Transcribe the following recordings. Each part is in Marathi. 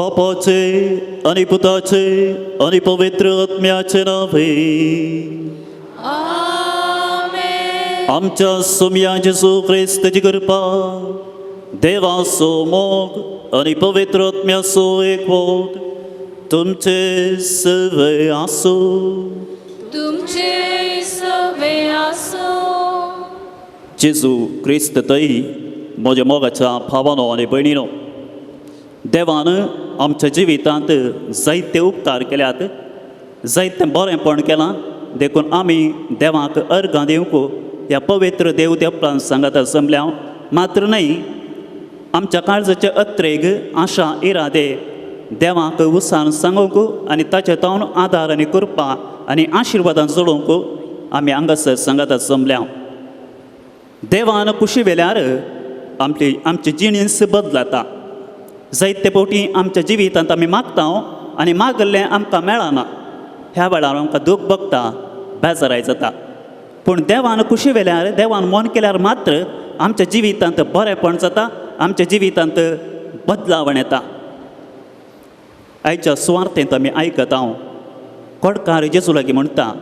बापाचे आणि पुताचे आणि पवित्र आत्म्याचे नावे. आमेन. आमच्या सोम्या जेसू ख्रिस्ताची कृपा, देवाचो मोग आणि पवित्र आत्म्याचो एकवट तुमचे सगळे आसो. तुमचे सवे आसो. जेजू क्रिस्त तई म्हज्या मोगाच्या भावानो आनी भयणीनो, देवान आमच्या जिवितांत जायते उपकार केल्यात, जायतें बरेंपण केलां, देखून आमी देवाक अर्गां दिवंक ह्या पवित्र देव देवळांत सांगात जमल्या. मात्र न्हय, आमच्या काळजाचे अत्रेक आशा इरादे देवाक उसान सांगूंक आनी ताचे तावन आदार आनी कृपा आनी आशिर्वादां जोडूंक आमी हांगासर सांगात जमल्या. देवान कुशी वेल्यार आमची जिणीस बदलता. जायते फावटी आमच्या जिवितांत आमी मागता आनी मागल्लें आमकां मेळना. ह्या वेळार आमकां दूख भोगता, बेजाराय जाता. पूण देवान कुशी वेल्यार, देवान मन केल्यार मात्र आमच्या जिवितांत बरेंपण जाता, आमच्या जिवितांत बदलावण येता. आयच्या सुवार्तेंत आमी आयकता कोडकार जेजू लागीं म्हणटा,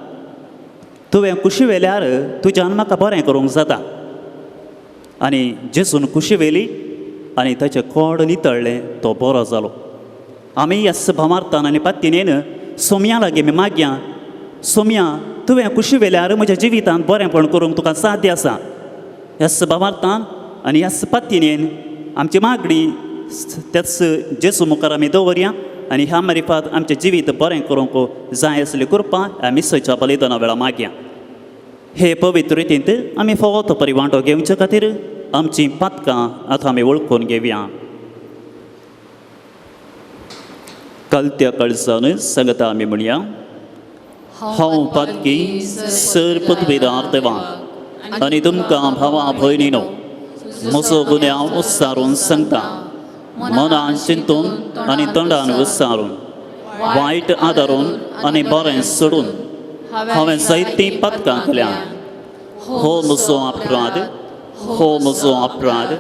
तुवें कुशी वेल्यार तुज्यान म्हाका बरें करूंक जाता. आनी जेजून कुशी वेली आनी ताचें कोड नितळ्ळें, तो बरो जालो. आमी ह्या भावार्थान आनी पातीनेन सोम्या लागीं आमी मागया, सोम्या तुवें कुशी वेल्यार म्हज्या जिवितांत बरेंपण करूंक तुका साध्य आसा. ह्या भावार्थान आनी ह्या पातीनेन आमची मागणी त्याच जेजू मुखार आमी दवरया आनी ह्या मारिफात आमचें जिवीत बरें करूंक जाय आसली कृपा आमी सयच्या बलिदाना वेळा मागया. हे पवित्र रितींत आमी फोव तो परिवांटो घेवचे खातीर आमची पातकां आतां आमी वळखून घेवया. कलत्या कळसावन सांगता आमी म्हणया, हांव पातकी सर पदवीदार देवाक आनी तुमकां भावा भयणीनो म्हजो गुन्यांव उस्सारून सांगता. मनान चिंतून आनी तोंडान उस्सारून, वायट आदारून आनी बरें सोडून हांवें जायतीं पातकां केल्या. हो म्हजो अपराध, हो म्हजो अपराध,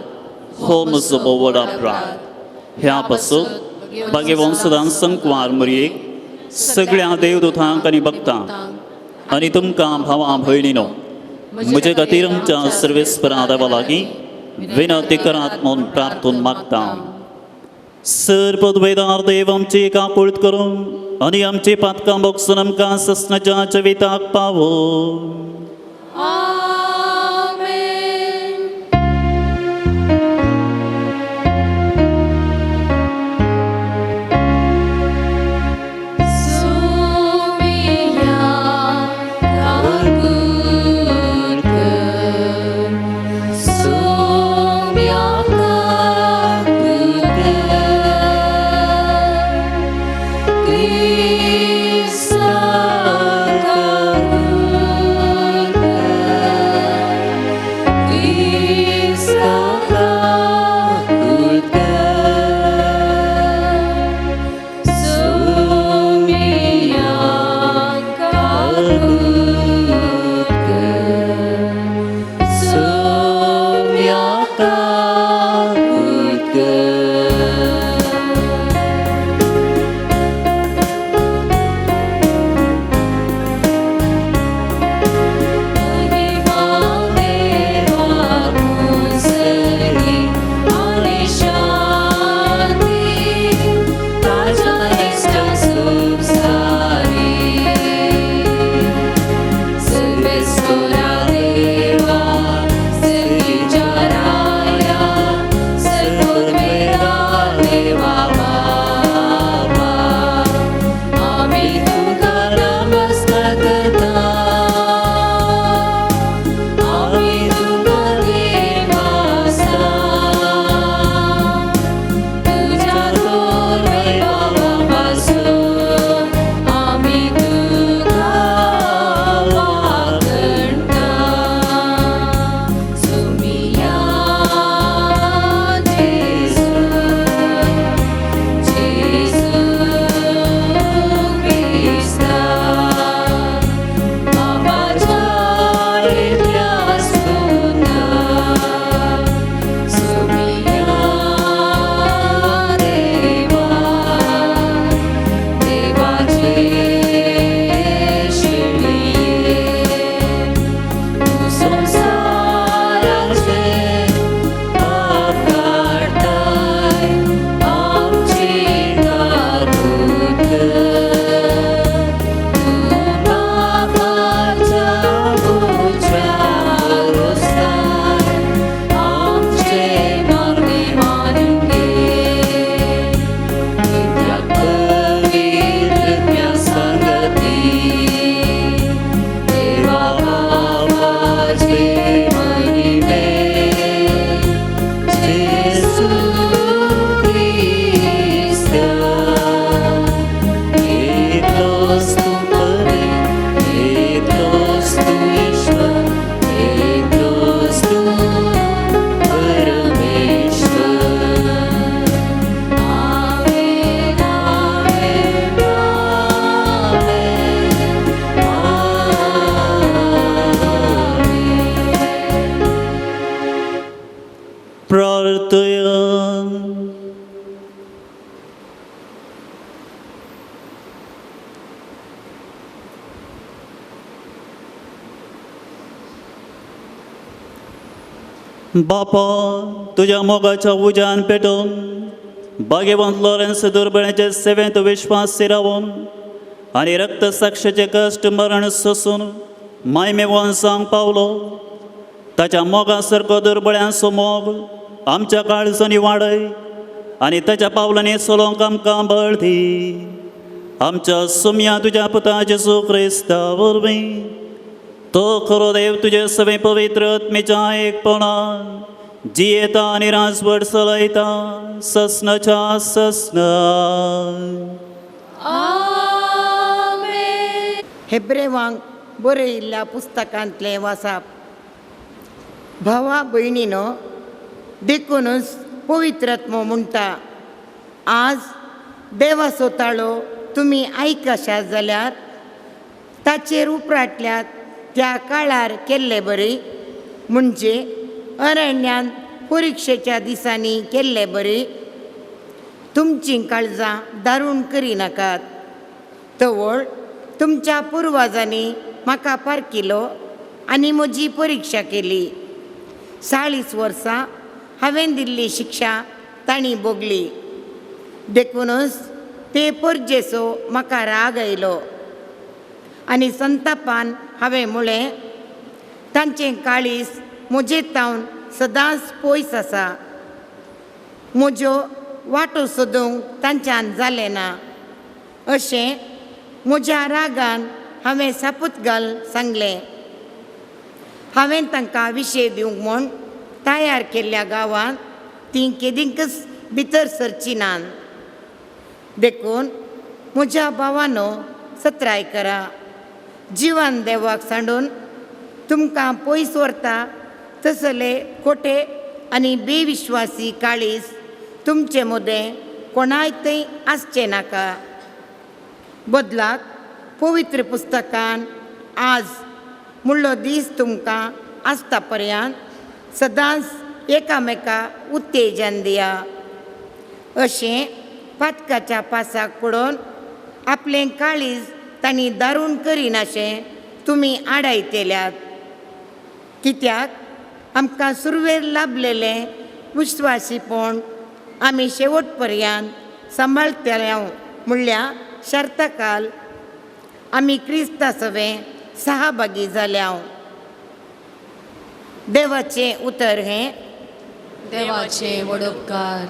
हो म्हजो बोवड अपराध. ह्या पासून भाग्यवंसदान संकवार मरयेक, सगळ्या देवदूतांक आनी भक्तांक आनी तुमकां भावा भयणीनो म्हजे खातीर आमच्या सर्वेस्परा देवा लागीं विनंती करात म्हूण प्रार्थून मागता. सर पदवेदार देव आमची काकूळट करून आनी आमची पातकां बोगसून आमकां सस्नाच्या जिविताक पावो. प्रार्थया. बापा, तुझ्या मोगाच्या उजान पेटून भाग्यवंत लॉरेन्स दुर्बळाच्या सेवेंत विश्वास रावून आणि रक्तसाक्षाचे कष्ट मरण सोसून मायमेवान सांग पावलो. ताच्या मोगासारको दुर्बळ्यांचो मोग आमच्या काळजांनी वाडय आणि ताच्या पावलांनी चलोंक आमकां बळ दी. आमच्या सुम्या तुज्या पुता जेजू क्रिस्ता वरवीं तो खरो देव तुजे सवे पवित्र आत्मेच्या एकपणान जियेता आनी राजवट चलयता ससनाच्या ससना. आमेन. हेब्रेवांक बरयिल्ल्या पुस्तकांतलें वाचप. भावा भयणीनो, देखूनच पवित्र आत्मो म्हणटा, आज देवाचो ताळो तुमी आयकशात जाल्यार ताचेर उपराटल्यात त्या काळार केल्ले बरे, म्हणजे अरण्यान परिक्षेच्या दिसांनी केल्ले बरे. तुमचीं काळजां दारूण करिनाकात. तवळ तुमच्या पुर्वजांनी म्हाका पारकिलो आनी म्हजी परिक्षा केली. 40 वर्सां हांवें दिल्ली शिक्षा तांणी भोगली. देखूनच ते परजेचो म्हाका राग आयलो आनी संतापान हांवें म्हळें, तांचें काळीज म्हजे तावन सदांच पयस आसा. म्हज्यो वाटो सोदूंक तांच्यान जालें ना. अशें म्हज्या रागान हांवें सापुतगाल सांगलें. हांवें तांकां विशय दिवंक म्हूण तयार केल्ल्या गांवांत तीं केदींकच भितर सरचीं नात. देखून म्हज्या भावानो, सत्राय करा. जिवन देवाक सांडून तुमकां पयस व्हरता तसले खोटे आनी बेविश्वासी काळीज तुमचे मदें कोणायतय आसचें नाका. बदलाक पवित्र पुस्तकान आज म्हणलो दीस तुमकां आसता पर्यंत सदांच एकामेकाक उत्तेजन दिया. अशें पातकाच्या पासाक पडोवन आपलें काळीज तांणी दारूण करिनाशें तुमी आडायतेल्यात. कित्याक आमकां सुरवेर लाभलेलें विश्वासीपण आमी शेवट पर्यंत सांबाळटले म्हणल्यार शर्तकाल आमी क्रिस्ता सवें सहभागी जाल्या. देवाचें उतर हें, देवाचे वडोपकार.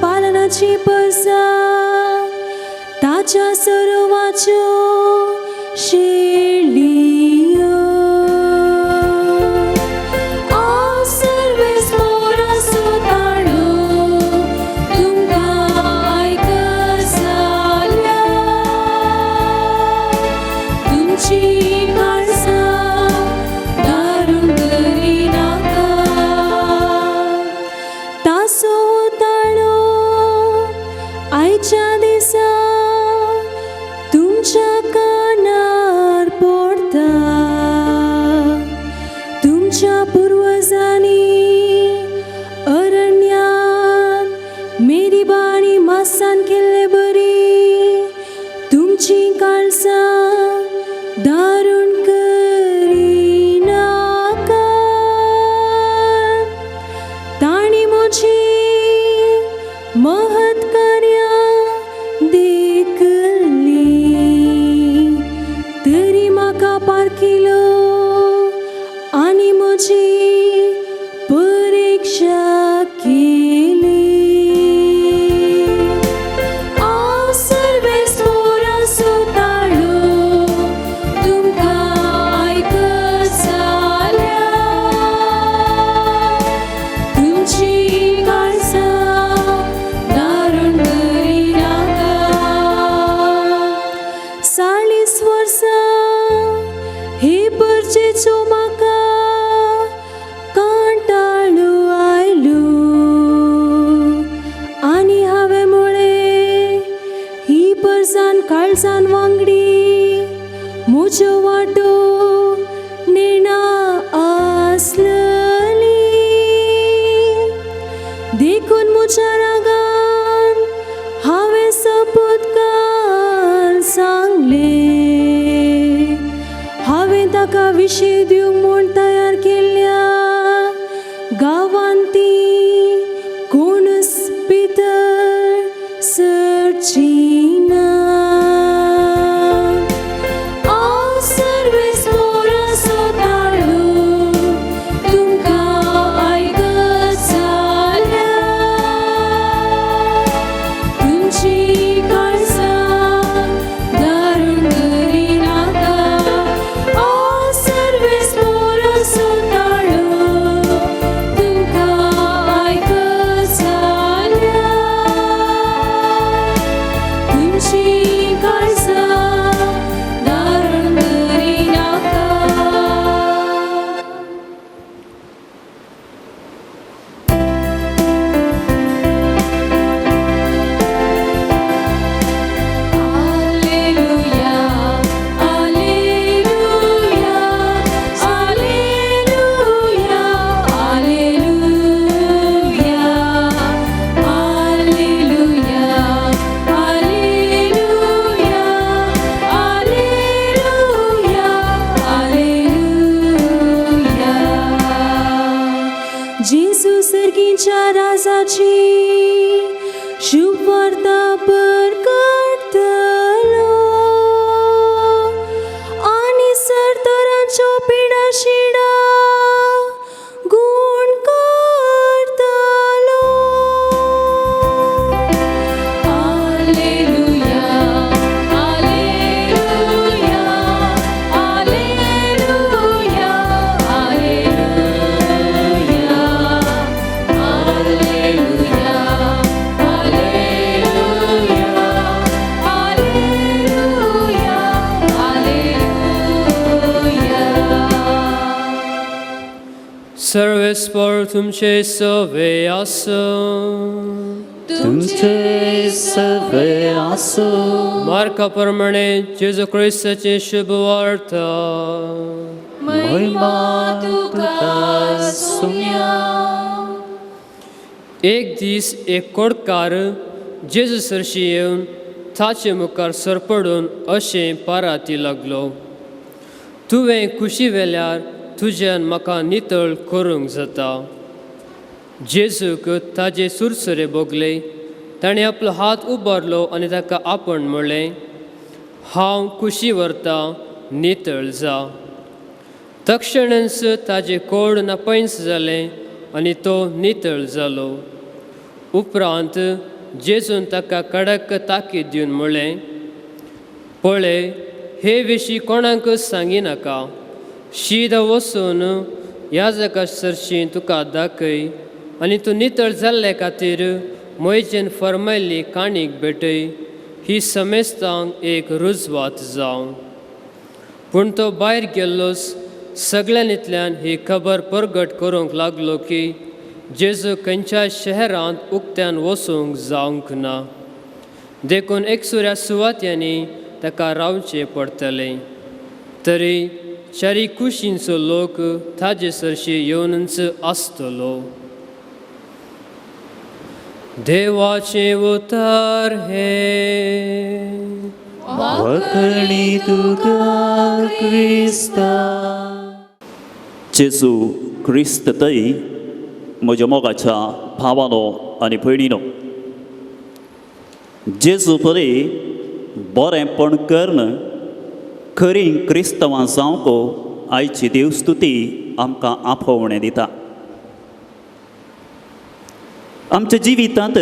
पालनाची परसा ताच्या सर्वाच्यो शेळयो. आ सर्वेस मोराचो ताळो तुमकां आयकस जाल्या. तुमची काळजां दारूण करिनाका. तासो आयच्या दिसा तुमच्या कानार पडता. तुमच्या पूर्वजांनी इश्टेचो म्हाका कांटाळो आयलो आनी हांवें म्हळें ही परसान काळजान वांगडी म्हज्यो वाटो नेणा आसलली देखून म्हज्या रागान हांवें सपतकाल सांगलें हांवें ताका विशे दिवंक म्हूण तयार केल्ल्या गांवांत ती कोणूच भितर सरचीना हांव सर्वेस मोराचो ताळो तुमकां आयकत जाल्या तुमची काळजां दारूण करिनाका हांव सर्वेस मोराचो ताळो तुमकां आयकत जाल्या तुमची काळजां दारूण करिनाका Alleluia, Alleluia, Alleluia, Alleluia, Alleluia, Alleluia, Alleluia. जेजू सर्गीच्या राजाची शुभ वार्ता करतलो आनी सरतरांच्यो पिडा शिडा गुण करतलो Alleluia, Alleluia, Alleluia, Alleluia, Alleluia, सर्वेस्पर तुमचे सवे आसो तुमचे सवे आसो मार्का प्रमाणे जेजू ख्रिस्ताची शुभ वार्ता महिमा तुका सुम्या एक दीस एक कोडकार जेजू सरशी येवन ताचे मुखार सरपडून अशें पाराती लागलो तुवें खुशी वेल्यार तुज्यान म्हाका नितळ करूंक जाता जेजूक ताजे सुरसुरे भोगले ताणें आपलो हात उबारलो आनी ताका आपण म्हणलें हांव खुशी व्हरता नितळ जा तक्षणच ताजें कोड नापयस जालें आनी तो नितळ जालो उपरांत जेजून ताका कडक ताकीद दिवन म्हणलें पळय हे विशीं कोणाकच सांगिनाका शीद वचून याजका सरशी तुका दाखय आनी तूं नितळ जाल्ले खातीर मोयजेन फर्मायल्ली काणीक भेटय ही समेस्तांक एक रुजवात जावं पूण तो भायर गेल्लोच सगळ्यांतल्यान ही खबर परगट करूंक लागलो की जेजू खंयच्याय शहरांत उक्त्यान वचूंक जावंक ना देखून एकसुऱ्या सुवात्यांनी ताका रावचें पडटलें तरी चारी कुशींचो लोक ताजे सरशी येवनच आसतलो देवाचें उतार हे वखणी तुका क्रिस्ता जेजू क्रिस्त तै म्हज्या मोगाच्या भावानो आनी भयणीनो जेजू परी बरेंपण कर्ण खरी क्रिस्तवां जावंक आयची देवस्तुती आमकां आपोवणें दिता आमच्या जिवितांत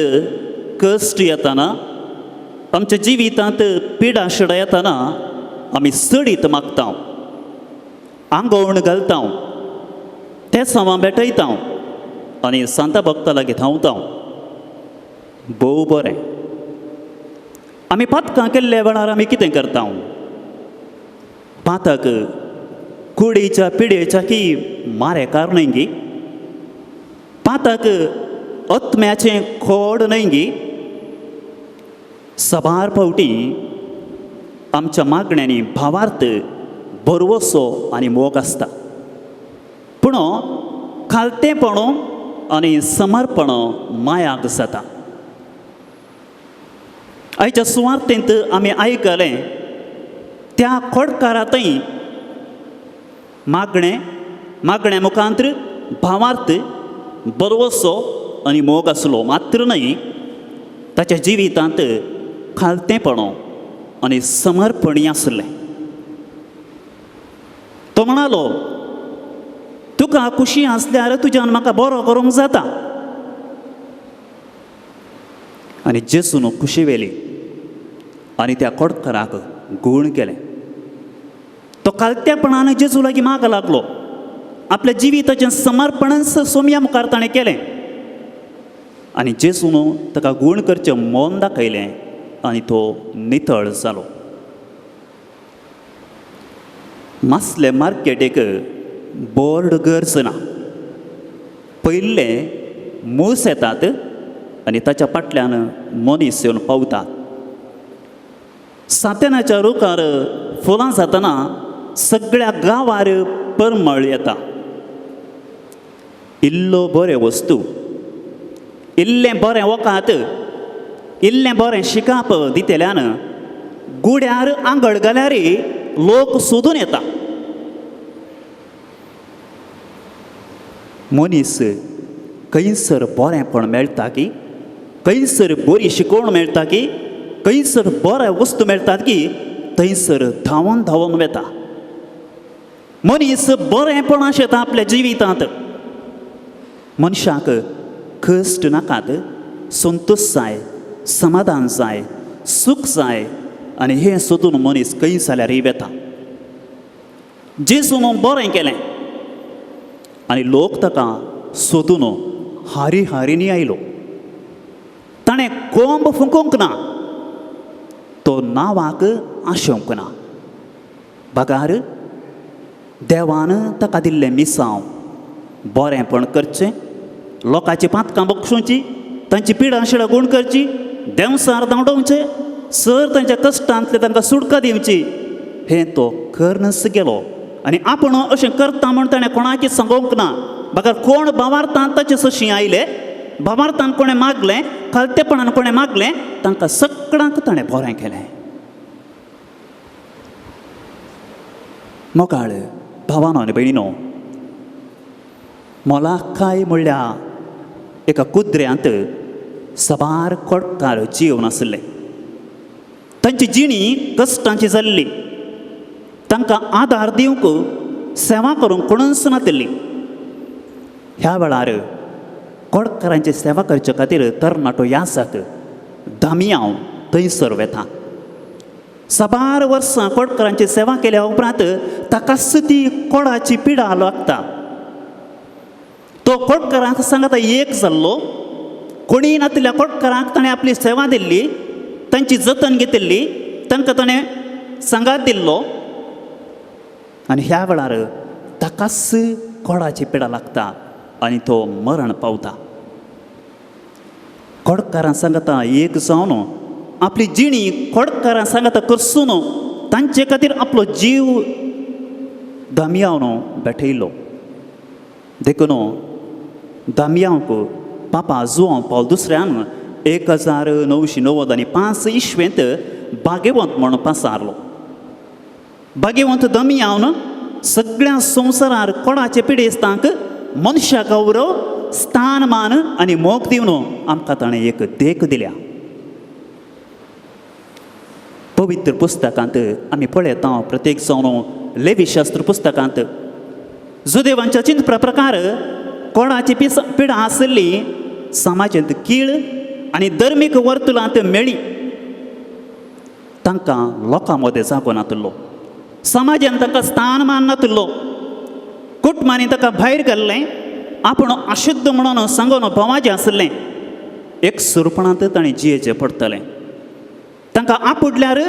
कश्ट येताना आमच्या जिवितांत पिडा शिडा येताना आमी सडीत मागता आंगवण घालता ते सामां भेटयता आनी सांता भक्ता लागीं धांवता भोव बरें आमी पातकां केल्ल्या वेळार आमी कितें करता पाताक कुडीच्या पिडेच्या की मारे कारणांगी पाताक आत्म्याचें खोड न्हयगी सबार फावटी आमच्या मागण्यांनी भावार्थ बरवसो आनी मोग आसता पूण खालतेपणो आनी समर्पण मायाक जाता. आयच्या सुवार्तेंत आमी आयकलें त्या खोडकारांतय मागणे मुखांतर भावार्थ बरवसो आनी मोग आसलो, मात्र न्हय ताच्या जिवितांत खालतेपणो आनी समर्पणी आसलें. तो म्हणालो, तुका खुशी आसल्यार तुज्यान म्हाका बरो करूंक जाता. आनी जेसून खुशी वेली आनी त्या खोडकाराक गूण केलें. तो खालतेपणान जेजू लागीं माग लागलो. आपल्या जिविताचें समर्पण सोमया मुखार ताणें केलें आनी जेजून ताका गूण करचें मोन दाखयलें आनी तो नितळ जालो. मासले मार्केटेक बोर्ड गरज ना. पयले मूस येतात आनी ताच्या फाटल्यान मनीस येवन पावतात. सातेनाच्या रुखार फुलां जातना सगळ्या गांवार परमळ येता. इल्लो बरे वस्तू, इल्लें बरें वकात, इल्लें बरें शिकाप दितल्यान गुड्यार आंगड घाल्यार लोक सोदून येता. मनीस खंयसर बरेंपण मेळटा की, खंयसर बरी शिकवण मेळटा की, खंयसर बऱ्यो वस्तू मेळटात की थंयसर धांवन धांवन वेता. मनीस बरेंपण शेता आपल्या जिवितांत. मनशाक कश्ट नाकात, संतोश जाय, समाधान जाय, सूख जाय आनी हें सोदून मनीस खंय जाल्यार वेता. जेजून बरें केलें आनी लोक ताका सोदून हारी हारिनी आयलो. ताणें कोंब फुंकूंक ना, तो नांवाक आशोवंक ना. बागार देवान ताका दिल्लें मिसांव बरेंपण करचें, लोकांची पातकां बक्षुची, तांची पिडां शिडां गूण करची, देंवसार धांवडोवचें, सर तांच्या कश्टांतले तांकां सुटका दिवची, हें तो करनच गेलो. आनी आपूण अशें करता म्हूण ताणें कोणाकी सांगोवंक ना. बागार कोण भावार्थान ताचे सशी आयले, भावार्थान कोणें मागलें, खालतेपणान कोणें मागलें, तांकां सगळ्यांक ताणें बरें केलें. मोगाळ भावानो आनी भयणीनो, मोलाकाय म्हणल्यार एका कुद्र्यांत सबार खोडकार जीवन आसले. तांची जिणी कश्टांची जाल्ली. तांकां आदार दिवंक, सेवा करूंक कोणूच नासली. ह्या वेळार खोडकारांची सेवा करचे खातीर तरणाटो यासाक दामियांव थंयसर वेता. सबार वर्सां खोडकारांची सेवा केल्या उपरांत ताकाच ती कोडाची पिडा लागता. तो खोडकारांक सांगता एक जाल्लो. कोणी नातल्या खोडकारांक ताणें आपली सेवा दिल्ली, तांची जतन घेतिल्ली, तांकां ताणें सांगात दिल्लो आनी ह्या वेळार ताकाच कोडाची पिडा लागता आनी तो मरण पावता. खोडकारां सांगता एक जावन आपली जिणी खोडकारां सांगता करसून तांचे खातीर आपलो जीव दामियांवन बेठयलो. देखून दामियांक पापा जुआंव पावल दुसऱ्यान 1995 इस्वेंत भाग्यवंत म्हूण पासारलो. भाग्यवंत दामियांवन सगळ्या संवसारार कोणाचे पिडेस्तांक मनशा गौरव, स्थानमान आनी मोग दिवन आमकां ताणें एक देख दिल्या. पवित्र पुस्तकांत आमी पळयता, प्रत्येक जावन लेवीशास्त्र पुस्तकांत जुदेवांच्या चिंत प्रकार कोणाची पिडा आसली समाजांत कीळ आनी धर्मीक वर्तुळांत मेळ्ळी. तांकां लोकां मदें जागो नातलो, समाजान ताका स्थानमान नातलो, कुटुंबांनी ताका भायर घाल्लें, आपूण अशुद्ध म्हणून सांगून भोवाचें आसलें. एक सुरपणांत ताणें जियेचें पडटलें. तांकां आपडल्यार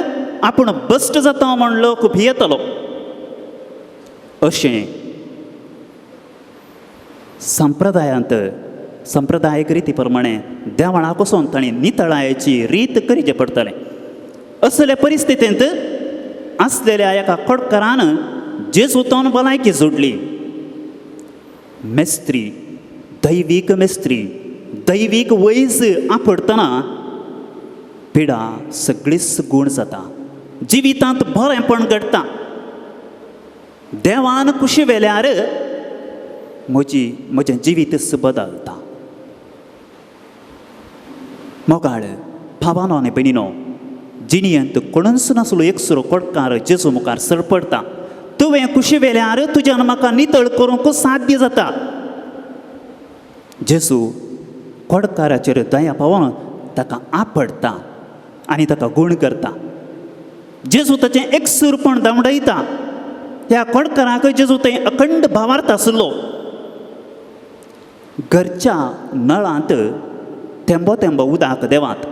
आपूण बस्ट जाता म्हूण लोक भियेतलो. अशें संप्रदायीक रिती प्रमाणे देवाळाक वचोन तांणी नितळायेची रीत करचें पडटलें. असले परिस्थितींत आसलेल्या एका कडकारान जेजूतान भलायकी जोडली. मेस्त्री, दैवीक मेस्त्री, दैवीक वैज आपडतना पिडा सगळीच गूण जाता, जिवितांत बरेंपण घडटा. देवान कुशी वेल्यार म्हजें जिवीतच बदलता. मोगाळ भावानो आनी भयणीनो, जिणयेंत कोणूच नासलो एकसुरो कडकार जेजू मुखार सरपडटा. तुवें कुशी वेल्यार तुज्यान म्हाका नितळ करूंक साध्य जाता. जेजू कडकाराचेर दया पावोन ताका आपडटा आनी ताका गूण करता. जेजू ताचें एकसुरपण दमडयता. त्या कडकाराक जेजू थंय अखंड भावार्थ आसलो. घरच्या नळांत थेंबो थेंबो उदक देवात,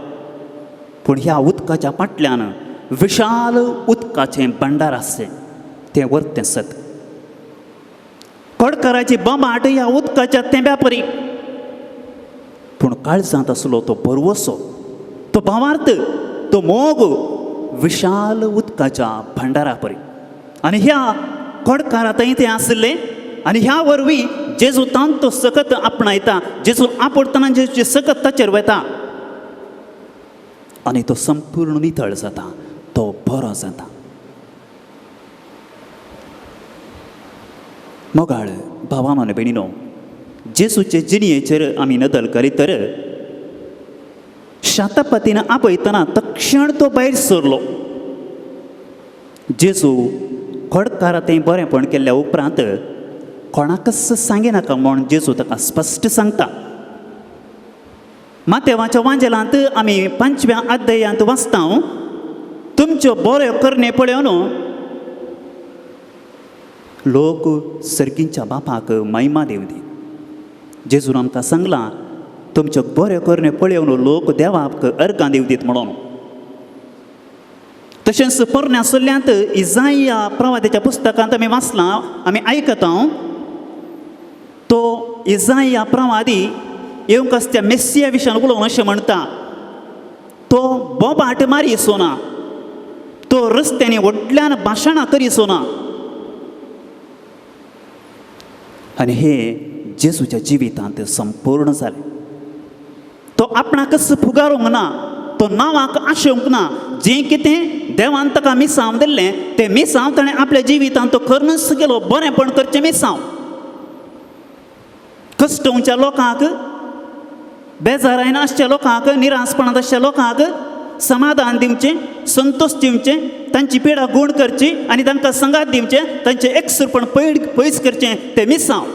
पूण ह्या उदकाच्या फाटल्यान विशाल उदकाचें भांडार आसचें तें वर्तें सत. कडकाराची बोमाट ह्या उदकाच्या थेंब्या परी, पूण काळजांत आसलो तो बरवसो, तो भावार्थ, तो मोग विशाल उदकाच्या भांडारा परी. आनी ह्या कडकारांतय तें आसलें. आनी ह्या वरवीं जेजू तांतो सकत आपणायता. जेजू आपडटना जेजूचे सकत ताचेर वता आनी तो संपूर्ण नितळ जाता, तो बरो जाता. मोगाळ भावानो आनी भयणीनो, जेजूचे जिणयेचेर आमी नदर करीत तर शातापातीन आपयतना तक्षण तो भायर सरलो. जेजू कडकारां तें बरेंपण केल्ल्या उपरांत कोणाकच सांगिनाका म्हूण जेजू ताका स्पश्ट सांगता. मातेवाच्या वांजेलांत आमी 5व्या अध्यायांत वाचता, तुमच्यो बऱ्यो करणे पळोवन लोक सर्गींच्या बापाक महिमा दिवं दी. जेजून आमकां सांगलां, तुमच्यो बऱ्यो करणे पळोवन लोक देवाक अर्गां दिवं दीत म्हणून. तशेंच पोरण्या सल्ल्यांत इजाया प्रवाद्याच्या पुस्तकांत आमी वाचलां, आमी आयकता, तो इजाया प्रवादी येवंक आसत्या मेस्सिया विशयान उलोवन अशें म्हणटा, तो बोबाट मारी सोना, तो रस्त्यांनी व्हडल्यान भाशणां करी सोना. आनी हे जेजूच्या जिवितांत संपूर्ण जालें. तो आपणाकच फुगारूंक ना, तो नांवाक आशेवंक ना. जें कितें देवान ताका मिसांव दिल्लें तें मिसांव ताणें आपल्या जिवितांत तो करूनच गेलो. बरेंपण करचें मिसांव. कश्टोवच्या लोकांक, बेजारायन आसच्या लोकांक, निरासपणांत आसच्या लोकांक समाधान दिवचें, संतोश दिवचें, तांची पिडा गूण करची आनी तांकां संगात दिवचें, तांचें एकसुरपण पयस करचें तें मिसांव.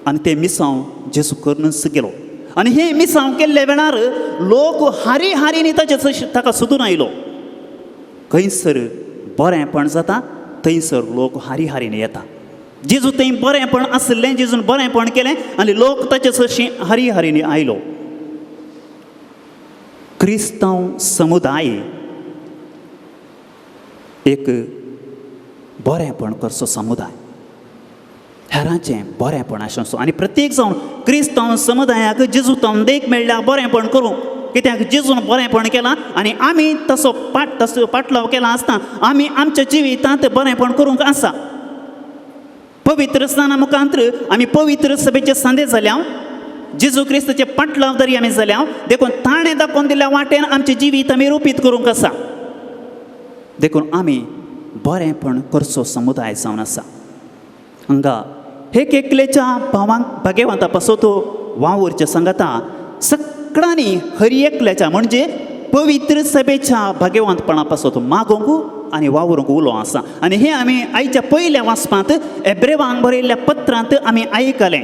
आनी तें मिसांव जेजू करूनच गेलो. आनी हें मिसांव केल्ल्या वेळार लोक हारी हारीनी ताका सोदून आयलो. खंयसर बरेंपण जाता थंयसर लोक हारी हारीनी येता. जेजू थंय बरेंपण आसलें, जेजून बरेंपण केलें आनी लोक ताचे सरशी हारी हारीनी आयलो. क्रिस्तांव समुदाय एक बरेंपण करचो समुदाय, हेरांचें बरेंपण आसचो. आनी प्रत्येक जावन क्रिस्तांव समुदायाक जेजूतान देख मेळ्ळ्या बरेंपण करूं, कित्याक जेजून बरेंपण केलां आनी आमी तसो पाटलाव केला आसता आमी आमच्या जिवितांत बरेंपण करूंक आसा. पवित्र स्नाना मुखांतर आमी पवित्र सभेचे सांदे जाल्या, जेजू क्रिस्ताचे पाटलावदारी आमी जाल्या, देखून ताणें दाखोवन दिल्ल्या वाटेन आमचें जिवीत आमी रुपीत करूंक आसा. देखून आमी बरेंपण करचो समुदाय जावन आसा. हांगा एक एकलेच्या भाग्यवंता पासो तो वावरच्या सांगाता सगळ्यांनी हरी एकल्याच्या म्हणजे पवित्र सभेच्या भाग्यवंतपणा पासो तो मागोंक आनी वावरूंक उलो आसा. आनी हें आमी आयच्या पयल्या वाचपांत एब्रेवान बरयल्ल्या पत्रांत आमी आयकलें.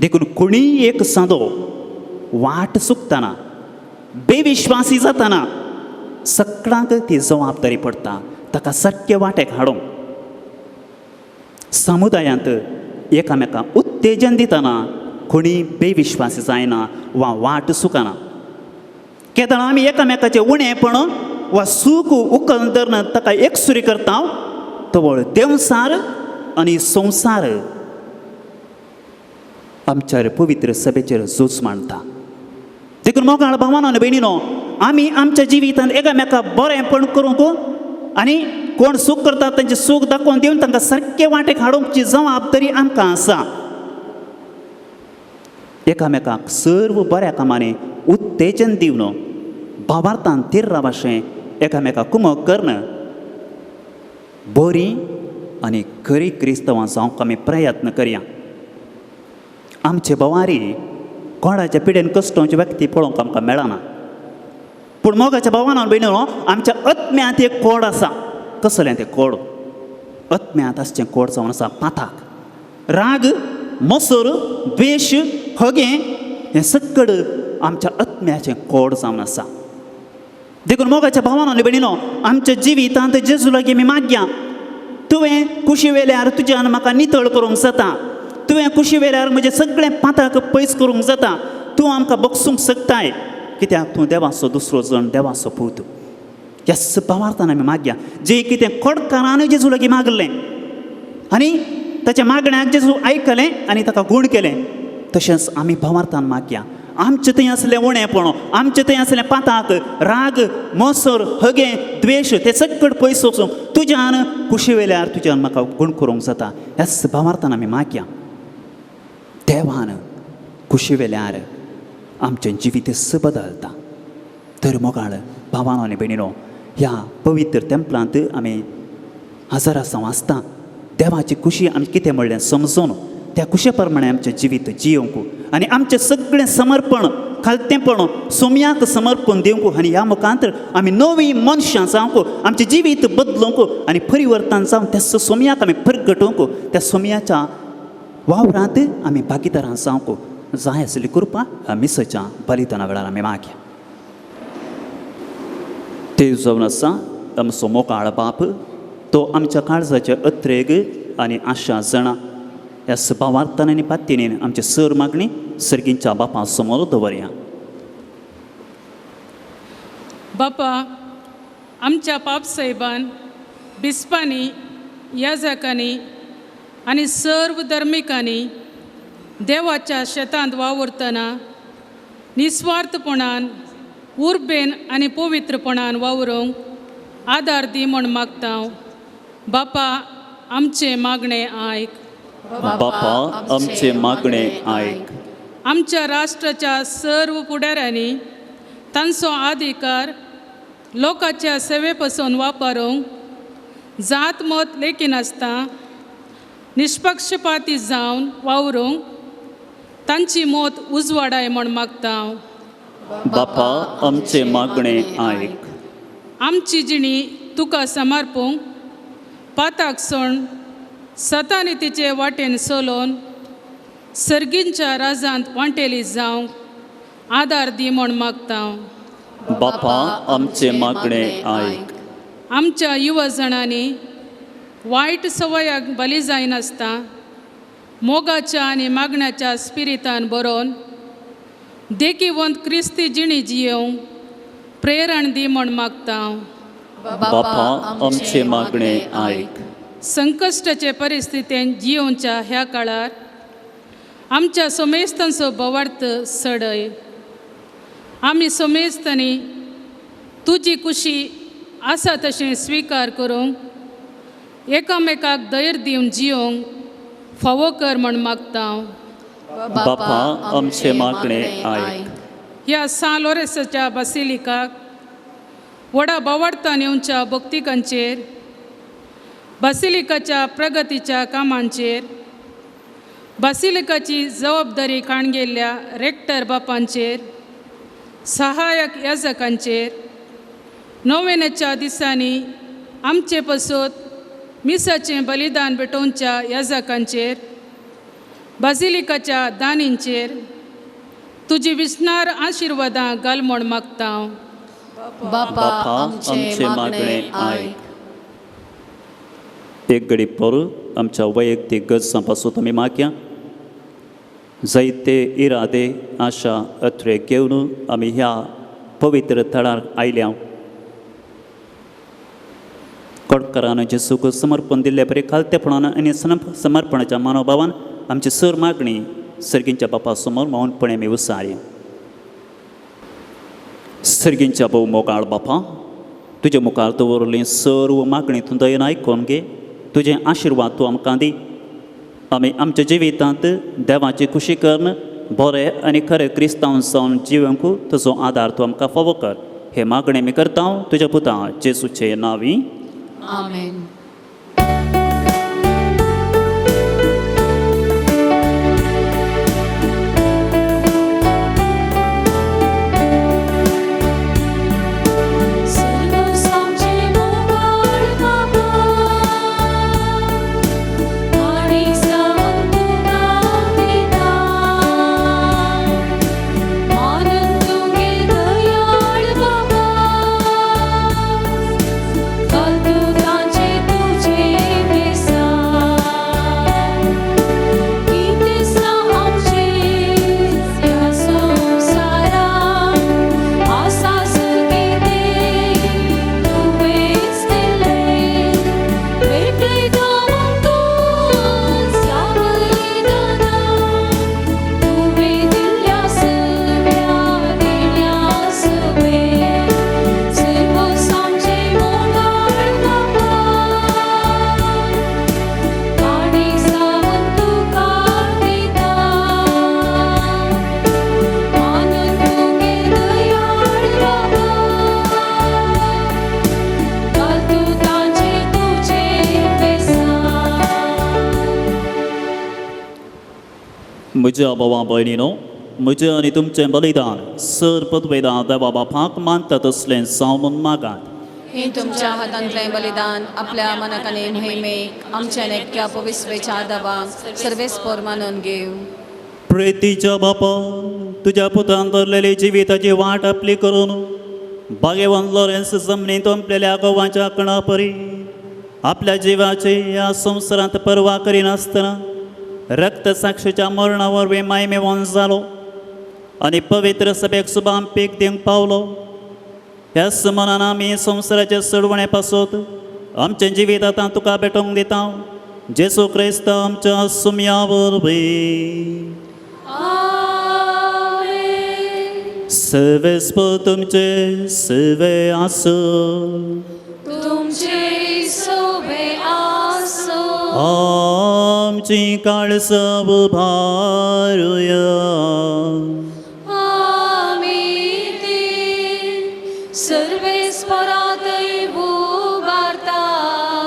देखून कोणीय एक सादो वाट चुकतना, बेविश्वासी जातना सगळ्यांक ती जबाबदारी पडटा ताका सत्य वाटेक हाडूंक. समुदायांत एकामेकांक उत्तेजन दितना कोणी बेविश्वासी जायना वा वाट चुकना. केदां आमी एकामेकाचें उणेपण वा सूख उखल धरन ताका एकसुरी करता तवळ देवसार आनी संवसार आमच्या पवित्र सभेचेर जोस मांडटा. देखून मोगाळ भावानो आनी भयणीनो, आमी आमच्या जिवितांत एकामेकाक बरेंपण करूंक आनी कोण सूख करतात तांचें सूख दाखोवन दिवन तांकां सारके वाटेक हाडूंकची जबाबदारी आमकां आसा. एकामेकाक सर्व बऱ्या कामांनी उत्तेजन दिवन भावार्थान थीर रावशें एकामेकाक कुमक करण बरी आनी खरी क्रिस्तवां जावंक आमी प्रयत्न करया. आमचे बोवारी कोणाच्या पिडेन कश्टांची व्यक्ती पळोवंक आमकां मेळना. पूण मोगाच्या भावानो भयणीनो, आमच्या आत्म्यांत एक कोड आसा. कसलें तें कोड? आत्म्यांत आसचें कोड जावन आसा पाताक. राग, मोसोर, द्वेश, हगें हें सकड आमच्या आत्म्याचें कोड जावन आसा. देखून मोगाच्या भावानो आनी भयणीनो, आमच्या जिवितांत जेजू लागीं आमी मागया. तुवें कुशी वेल्यार तुज्यान म्हाका नितळ करूंक जाता. तुवें कुशी वेल्यार म्हजें सगळें पाताक पयस करूंक जाता. तूं आमकां बगसूंक शकताय, कित्याक तूं देवाचो दुसरो जण, देवाचो पूत. ह्या भावार्थान आमी मागया. जें कितें कडकारान जेजू लागीं मागलें आनी ताच्या मागण्याक जेजू आयकलें आनी ताका गूण केलें, तशेंच आमी भावार्थान मागया. आमचें थंय असलें उणेंपण, आमचें थंय असलें पाताक, राग, मोसोर, हगें, द्वेश तें सगळें पयस वचूंक तुज्यान कुशी वेल्यार तुज्यान म्हाका गूण करूंक जाता. ह्याच भावार्थान आमी मागया. देवान कुशी वेल्यार आमचें जिवीत बदलता. तर मोगाळ भावानो आनी भयणीनो, ह्या पवित्र तेंपलांत आमी हजारा जावं आसता. देवाची कुशी आमी कितें म्हणलें समजून त्या कुशे प्रमाणे आमचें जिवीत जियोंक आनी आमचें सगळें समर्पण, खालतेपण सोम्याक समर्पण दिवंक आनी ह्या मुखांतर आमी नवीं मनशां जावंक, आमचें जिवीत बदलूंक आनी परिवर्तन जावन त्या सोम्याक आमी प्रगटोवंक, त्या सोम्याच्या वावरांत आमी भागीदारां जावंक जाय आसली कृपा ह्या मिसाच्या बलिदाना वेळार आमी मागया. ते जावन आसा आमचो मोगाळ बाप, तो आमच्या काळजाच्या अत्रेक आनी आशा जाणा. ह्या भावार्थान आनी पात्येनीन आमची सर मागणी सर्गींच्या बापा समोर दवरया. बापा, आमच्या पापसाहेबान बिस्पांनी, याजकांनी आनी सर्व धर्मिकांनी देवाच्या शेतांत वावुरतना निस्वार्थपणान, उर्बेन आनी पवित्रपणान वावरूंक आदार दी म्हूण मागता. बापा, आमचे मागणें आयक. बापा, आमचे मागणें आयक. आमच्या राष्ट्राच्या सर्व फुडाऱ्यांनी तांचो अधिकार लोकांच्या सेवे पासून वापरूंक जात मत लेखी नासता निष्पक्षपाती जावन वावरूंक तांची मोत उजवाडाय म्हूण मागता. बापा, आमचे मागणें आयक. आमची जिणी तुका समर्पूंक पाताक सोण सतानितीचे वाटेन चलोवन सर्गींच्या राजांत वांटेली जावंक आदार दी म्हूण मागता. बापा, आमचे मागणें आयक. आमच्या युवजणांनी वायट सवयाक बली जायनासता मोगाच्या आनी मागण्याच्या स्पिरितान बरोवन देखीवंत क्रिस्ती जिणी जियोवंक प्रेरण दी म्हूण मागता. बापा, आमचे मागणें आयक. संकश्टाचे परिस्थितीन जियोवच्या ह्या काळार आमच्या सोमेस्तांचो भवार्थ सडय. आमी सोमेस्तांनी तुजी कुशी आसा तशें स्विकार करूंक एकामेकाक धैर्य दिवन जियोवंक फावो कर म्हूण मागता. बापा, आमचे मागणें आयक. ह्या सान लोरेसाच्या बासिलिकाक व्हडा भवार्थान येवच्या भक्तिकांचेर, बासिलिकाच्या प्रगतीच्या कामांचेर, बासिलिकाची जबाबदारी काणगेल्ल्या रेक्टर बापांचेर, सहायक याजकांचेर, नोवेनेच्या दिसांनी आमचे पसत मिसाचें बलिदान भेटोवच्या याजकांचेर, बासिलिकाच्या दानींचेर तुजी विस्नार आशिर्वादां घाल म्हूण मागता. बापा, आमचे मागणें आयक. एक घडी पर आमच्या वैयक्तीक गरजां पासून आमी मागया. जायते इरादे, आशा, अत्रे घेवन आमी ह्या पवित्र थळार आयल्या. कडकरानं जेसूक समर्पण दिल्ले बरे खालतेपणान आनी समर्पणाच्या मनोभावान आमची सर मागणी सर्गींच्या बापा समोर मौनपणे आमी उसारी. सर्गींच्या भोव मोगाळ बापा, तुजे मुखार दवरली सर्व मागणी तूं दयेन आयकून घे. तुजें आशिर्वाद तूं आमकां दी. आमी आमच्या जिवितांत देवाची खुशी करन बरें आनी खरें क्रिस्तांव जावन जिवंक तुजो आदार तूं आमकां फावो कर. हे मागणी आमी करता तुज्या पुता जेसूचे नांवी. आमेन. म्हज्या भावा भयणीनो, म्हजें आनी तुमचें बलिदान सर पदवेदान देवा बापाक मानता तसलें जावन मागात. हे तुमच्या हातांतलें बलिदान आपल्या मनाकाने महिमेक आमच्या नेटक्या पविस्वेच्या दाबाक सर्वेस्पर मानून घेव. प्रेतीच्या बापा, तुज्या पुतान धरलेली जिविताची वाट आपली करून भाग्यवान लॉरेन्स जमनीत ओंपलेल्या गोवाच्या कणा परी आपल्या जिवाची ह्या संवसारांत पर्वा करिनासतना रक्त साक्षीच्या मरणा वरवीं मायमेवोन जालो आनी पवित्र सभेक सुबाम पीक दिवंक पावलो. ह्या मनान आमी संवसाराचे सडवणे पासत आमचें जिवीत आतां तुका भेटोवंक दिता. जेसू क्रिस्त आमच्या सुमया वरवीं. सर्वेस्पर तुमचे सेवे आसो. तुमचे सोबे आसो. आमची काळजां उबारुया. सर्वेस्परांतय उबारता.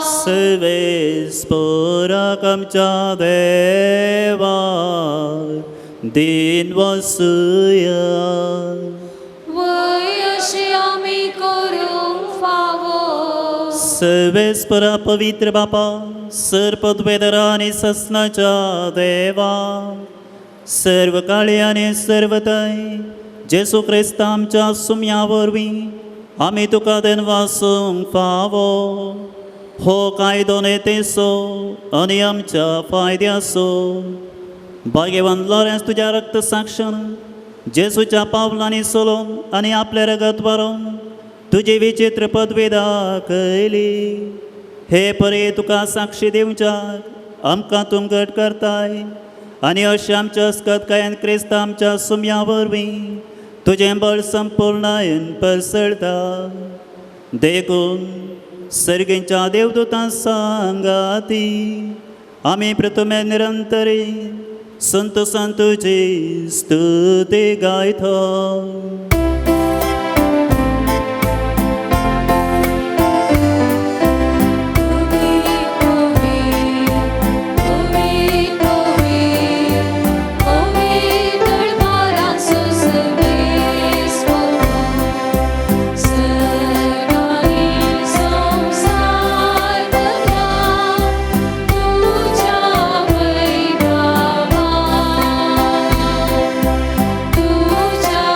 सर्वेस्पराक आमच्या देवा दिन वसूया. वय अशें आमी करूंक फावो. सर्वेस्परा पवित्र बापा, सर पदवेदरा आनी ससनाच्या देवा, सर्व काळी आनी सर्वताय जेसू क्रिस्त आमच्या सुमया वरवीं आमी तुका देन वासूंक फावो. हो कायदो नेतेसो आनी आमच्या फायद्याचो. भाग्यवान लॉरेन्स तुज्या रक्त साक्षान जेसूच्या पावलांनी चलोवन आनी आपले रगत व्हरोन तुजी विचित्र पदवी दाखयली. हे परे तुका साक्षी दिवच्याक आमकां तूं घट करताय आनी अशें आमच्या अस्कतकायेन क्रिस्त आमच्या सुमया वरवीं तुजें बळ संपूर्णायेन पसरता. देखून सर्गींच्या देवदूतां सांगाती आमी प्रथमे निरंतरी संत संतुची स्तुती गायता. तुझ्या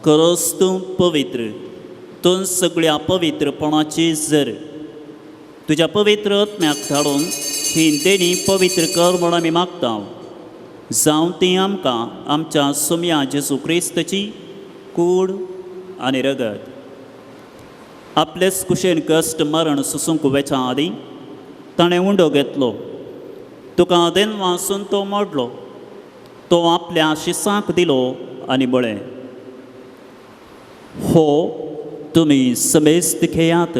खरोच तूं पवित्र, तूं सगळ्या पवित्रपणाची जर तुज्या पवित्र आत्म्याक धाडून ही देणी पवित्र कर म्हूण आमी मागता. जावं ती आमकां आमच्या सोम्या जेजू क्रिस्ताची कूड आनी रगत. आपलेच कुशेन कश्ट मरण सुसूंक वेच्या आदीं ताणें उंडो घेतलो. तुका देनवासून तो मोडलो. तो आपल्या शिसांक दिलो आनी म्हळें, हो तुमी समेस्त खेयात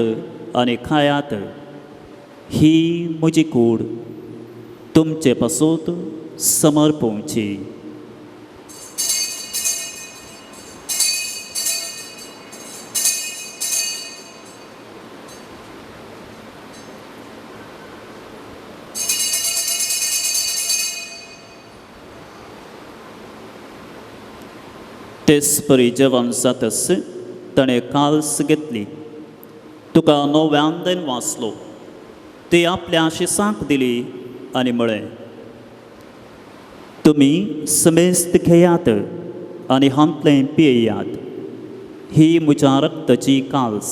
आनी खायात. ही म्हजी कूड तुमचे पासून समर्पोवची. तेच परी जेवण जातस ताणें काल्स घेतली. तुका नव्यान देन वाचलो. ती आपल्या शिसांक दिली आनी म्हळें, तुमी समेस्त खेयात आनी हांतलें पियेयात. ही म्हज्या रक्ताची काल्स,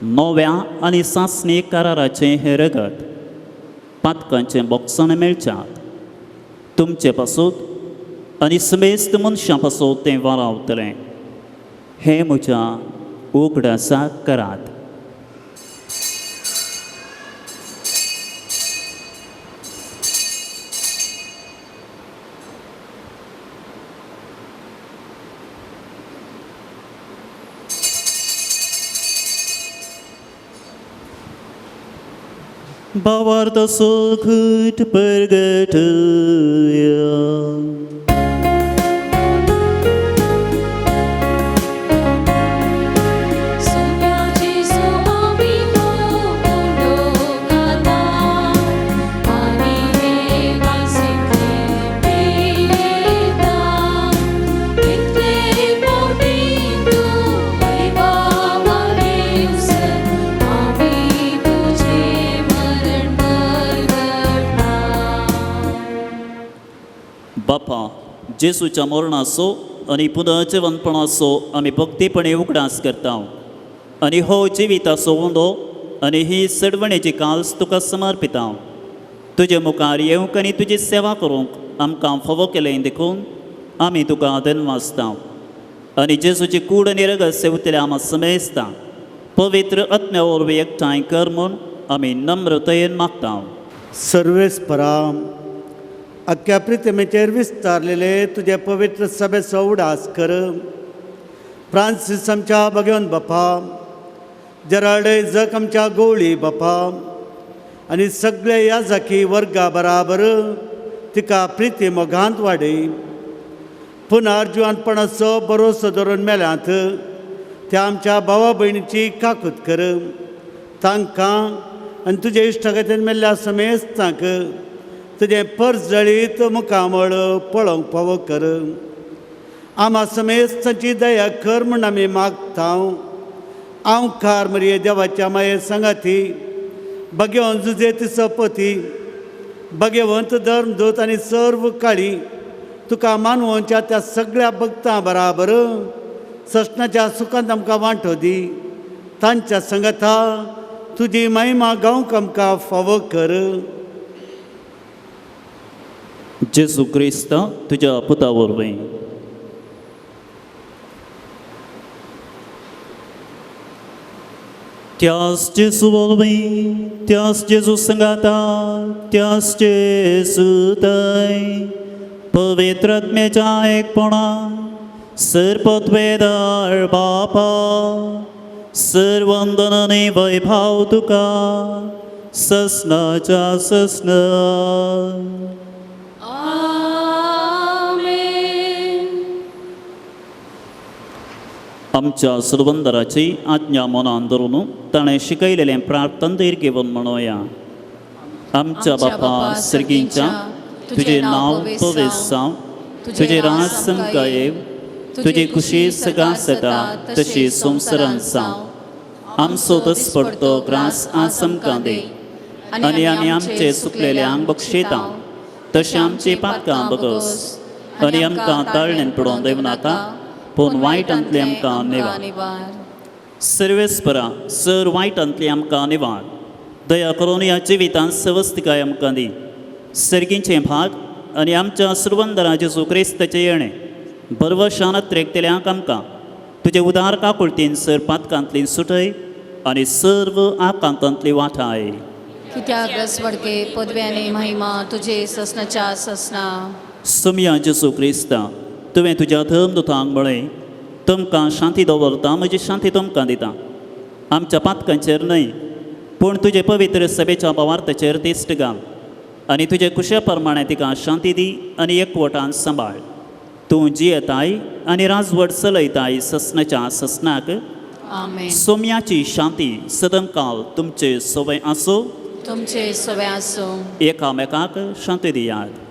नव्या आनी सासणी कराराचें हें रगत पातकांचें बोगसाण मेळच्याक तुमचे पासून आनी समेस्त मनशां पासून तें वारावतलें. हें म्हज्या उगडासाक करात. भावार्थ सोखट परगटया. बापा, जेसूच्या मरणाचो आनी पुनर्जिवनपणाचो आमी भक्तीपणे उगडास करता. आनी हो जिविताचो उंडो आनी ही सडवणेची काल्स तुका समर्पिता. तुजे मुखार येवंक आनी तुजी सेवा करूंक आमकां फावो केलें देखून आमी तुका धन्यवादता. आनी जेसूची कूड आनी रगत सेवतले आमी समेजता. पवित्र आत्म्या वरवीं एकठांय कर म्हूण आमी नम्रतायेन मागता. सर्वेस्परा, अख्ख्या प्रितमेचेर विस्तारलेले तुजे पवित्र सभेचो उडास कर. फ्रांसीस आमच्या भगवन बापा, जेराल्डे जग आमच्या गवळी बापा आनी सगळे याजकी वर्गा बराबर तिका प्रिती मोगांत वाडय. पुनर्जिवनपणाचो भरोसो धरून मेल्यांत त्या आमच्या भावा भयणीची काकूत कर. तांकां आनी तुजे इश्टागतीन मेल्ल्या समेस्तांक तुजें परजळीत मुखामळ पळोवंक फावो कर. आमा समेस्तांची दया कर म्हूण आमी मागता. हांव खार मरिये देवाच्या माये संगाती, भगवन जुजे तिचो पती, भगवंत धर्मदूत आनी सर्व काळी तुका मानवोवच्या त्या सगळ्या भक्तां बराबर ससनाच्या सुखांत आमकां वांटो दी. तांच्या संगता तुजी महिमा गावंक आमकां फावो कर. जेजू क्रिस्त तुज्या पुता वरवीं त्याच जेजू वरवीं, त्याच जेजू संगाता, त्याच जेजू थंय पवित्र आत्म्याच्या एकपणा सर्पत्वेदार बापा, सर्वंदन आनी वैभाव तुका ससनाच्या ससना. आमच्या सुरवंदराची आज्ञा मनान धरून ताणें शिकयलेलें प्रार्थन धैर्य घेवन म्हणोया. आमच्या बापा सर्गींच्या, तुजें नांव पवित्र जावं, तुजें राज समका येव, तुजी खुशी सदां सदा तशी संवसारांत जावं. आमचो दसपडटो ग्रास आज आमकां दे, आनी आमी आमचे सुकलेल्यांक बक्षिता तशें आमची पातकां बगस, आनी आमकां ताळणेन पडोवन दिवं नाका, पूण वायटांतले आमकां निवार निवार सर्वेस्परा सर वायटांतली आमकां निवार दया करून ह्या जिवितांत सवस्थिकाय आमकां दी सर्गींचे भाग आनी आमच्या सुरवंदरा जेजू क्रिस्ताचे येणे बरवशान त्रेकतेल्यांक आमकां तुजे उदार काकुळतीन सर पातकांतली सुटय आनी सर्व आकांतांतली वाटाय कित्याक रसवडके पदव्यानी महिमा तुझे ससनाच्या ससना सुमया जेजू क्रिस्ता तुवें तुज्या धर्मदुतांक म्हळें तुमकां शांती दवरता म्हजी शांती तुमकां दिता आमच्या पातकांचेर न्हय पूण तुजे पवित्र सभेच्या भावार्थाचेर तिश्ट घाल आनी तुजे कुशे प्रमाणे तिका शांती दी आनी एकवटान सांबाळ तूं जियेताय आनी राजवट चलयताय ससनाच्या ससनाक आमेन सोम्याची शांती सदंकाल तुमचे सवय आसूं तुमचे सवे आसूं एकामेकाक शांती दियात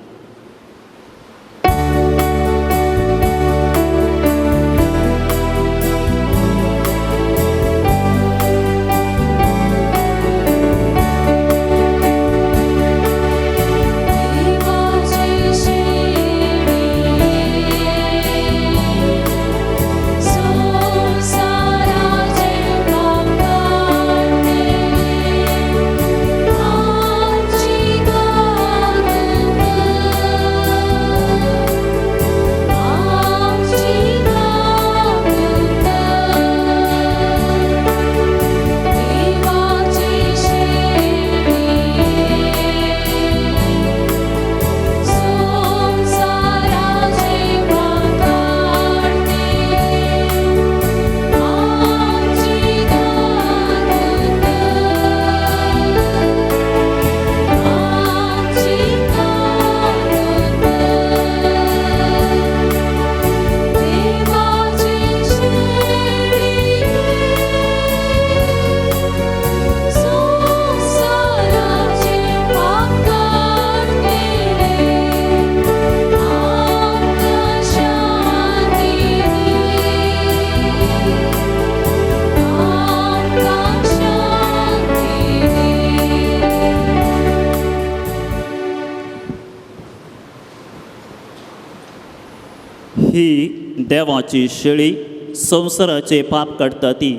ही देवाची शेळी संवसाराचे पाप काडटा ती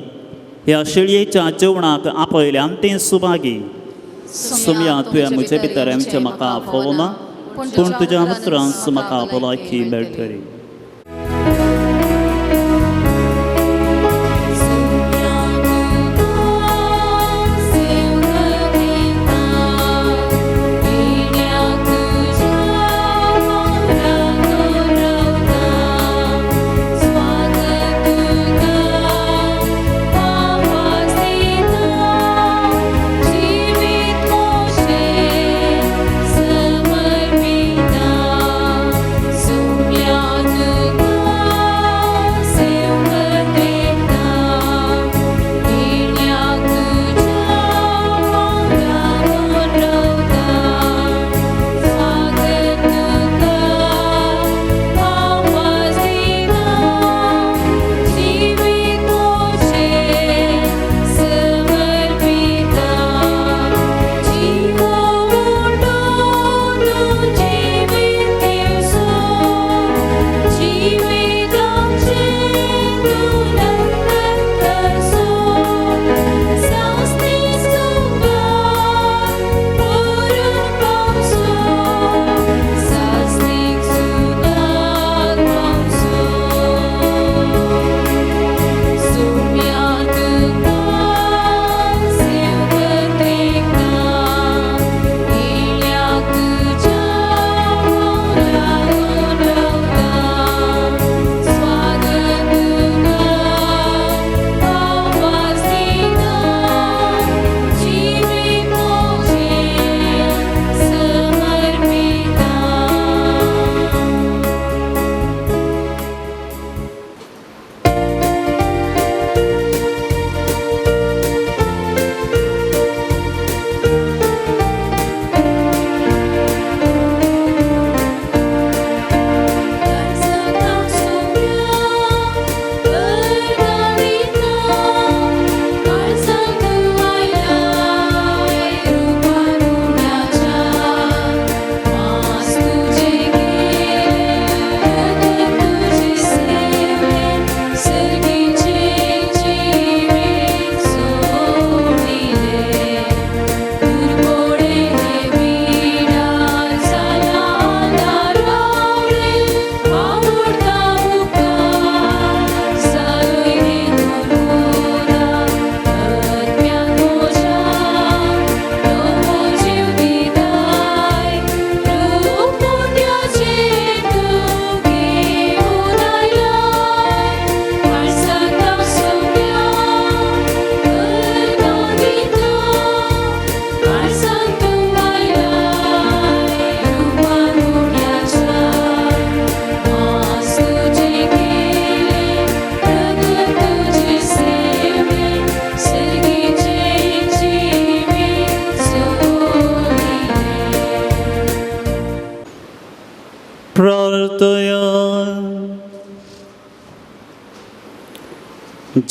ह्या शेळयेच्या जेवणाक आपयल्यान तें सुभागी सुमया तुवें म्हजे भितर आमचे म्हाका फोवना पूण तुज्या उतरांस म्हाका भलायकी मेळटली Sumya